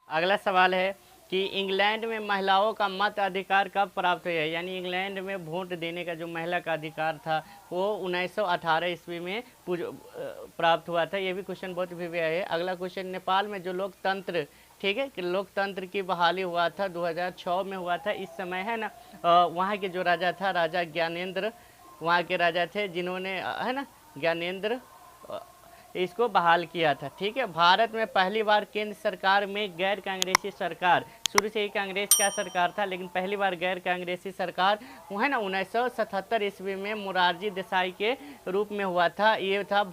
अगला सवाल है कि इंग्लैंड में महिलाओं का मत अधिकार कब प्राप्त हुआ है। यानी इंग्लैंड में वोट देने का जो महिला का अधिकार था वो 1918 ईस्वी में प्राप्त हुआ था। ये भी क्वेश्चन बहुत भी है। अगला क्वेश्चन, नेपाल में जो लोकतंत्र, ठीक है, कि लोकतंत्र की बहाली हुआ था 2006 में हुआ था। इस समय है ना वहाँ के जो राजा था, राजा ज्ञानेंद्र वहाँ के राजा थे, जिन्होंने है ना ज्ञानेंद्र इसको बहाल किया था। ठीक है, भारत में पहली बार केंद्र सरकार में गैर कांग्रेसी सरकार, शुरू से ही कांग्रेस का सरकार था लेकिन पहली बार गैर कांग्रेसी सरकार वो है ना 1977 ईस्वी में मुरारजी देसाई के रूप में हुआ था। ये था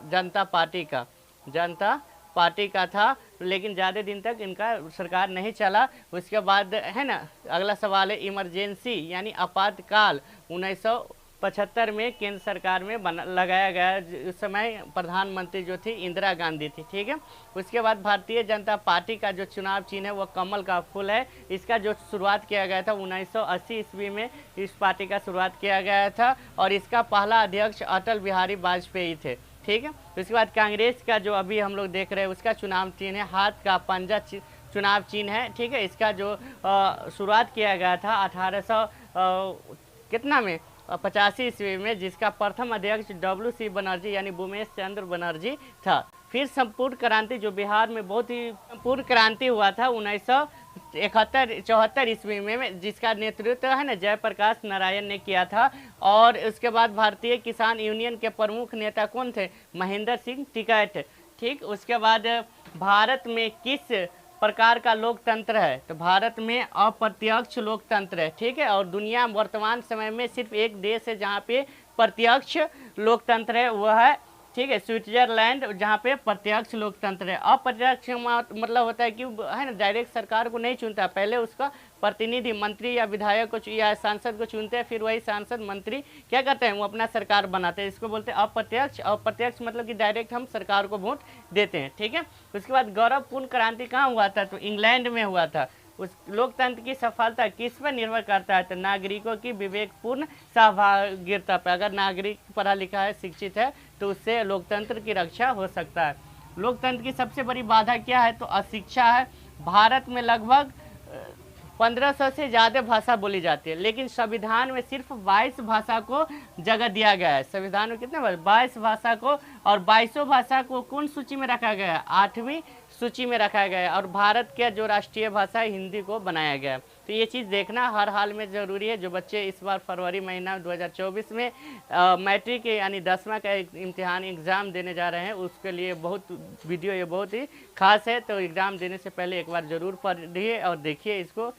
जनता पार्टी का, जनता पार्टी का था, लेकिन ज़्यादा दिन तक इनका सरकार नहीं चला। उसके बाद है ना अगला सवाल है, इमरजेंसी यानी आपातकाल 1975 में केंद्र सरकार में लगाया गया। उस समय प्रधानमंत्री जो थी इंदिरा गांधी थी। ठीक है, उसके बाद भारतीय जनता पार्टी का जो चुनाव चिन्ह है वो कमल का फूल है। इसका जो शुरुआत किया गया था 1980 ईस्वी में इस पार्टी का शुरुआत किया गया था और इसका पहला अध्यक्ष अटल बिहारी वाजपेयी थे। ठीक है, उसके बाद कांग्रेस का जो अभी हम लोग देख रहे हैं उसका चुनाव चिन्ह है हाथ का पंजा, चुनाव चिन्ह है। ठीक है, इसका जो शुरुआत किया गया था 1800 कितना में 85 ईस्वी में, जिसका प्रथम अध्यक्ष WC बनर्जी यानी भूमेश चंद्र बनर्जी था। फिर संपूर्ण क्रांति जो बिहार में बहुत ही संपूर्ण क्रांति हुआ था 1974 ईस्वी में, जिसका नेतृत्व है ना जयप्रकाश नारायण ने किया था। और उसके बाद भारतीय किसान यूनियन के प्रमुख नेता कौन थे? महेंद्र सिंह टिकैत। ठीक, उसके बाद भारत में किस प्रकार का लोकतंत्र है? तो भारत में अप्रत्यक्ष लोकतंत्र है। ठीक है, और दुनिया वर्तमान समय में सिर्फ एक देश है जहाँ पे प्रत्यक्ष लोकतंत्र है, वह है ठीक है स्विट्जरलैंड, जहाँ पे प्रत्यक्ष लोकतंत्र है। अप्रत्यक्ष मतलब होता है कि है ना डायरेक्ट सरकार को नहीं चुनता, पहले उसका प्रतिनिधि मंत्री या विधायक को या सांसद को चुनते हैं, फिर वही सांसद मंत्री क्या करते हैं, वो अपना सरकार बनाते हैं। इसको बोलते हैं अप्रत्यक्ष। अप्रत्यक्ष मतलब कि डायरेक्ट हम सरकार को वोट देते हैं। ठीक है, उसके बाद गौरवपूर्ण क्रांति कहाँ हुआ था? तो इंग्लैंड में हुआ था। उस लोकतंत्र की सफलता किस पर निर्भर करता है? तो नागरिकों की विवेकपूर्ण सहभागिता पर। अगर नागरिक पढ़ा लिखा है, शिक्षित है, तो उससे लोकतंत्र की रक्षा हो सकता है। लोकतंत्र की सबसे बड़ी बाधा क्या है? तो अशिक्षा है। भारत में लगभग 1500 से ज़्यादा भाषा बोली जाती है, लेकिन संविधान में सिर्फ 22 भाषा को जगह दिया गया है। संविधान में कितने 22 भाषा को, और 22 भाषा को कौन सूची में रखा गया है? 8वीं सूची में रखा गया है। और भारत का जो राष्ट्रीय भाषा है हिंदी को बनाया गया है। तो ये चीज़ देखना हर हाल में ज़रूरी है। जो बच्चे इस बार फरवरी महीना 2024 में मैट्रिक यानी 10वां का इम्तिहान एग्ज़ाम देने जा रहे हैं, उसके लिए बहुत वीडियो ये बहुत ही खास है। तो एग्ज़ाम देने से पहले एक बार ज़रूर पढ़िए और देखिए इसको।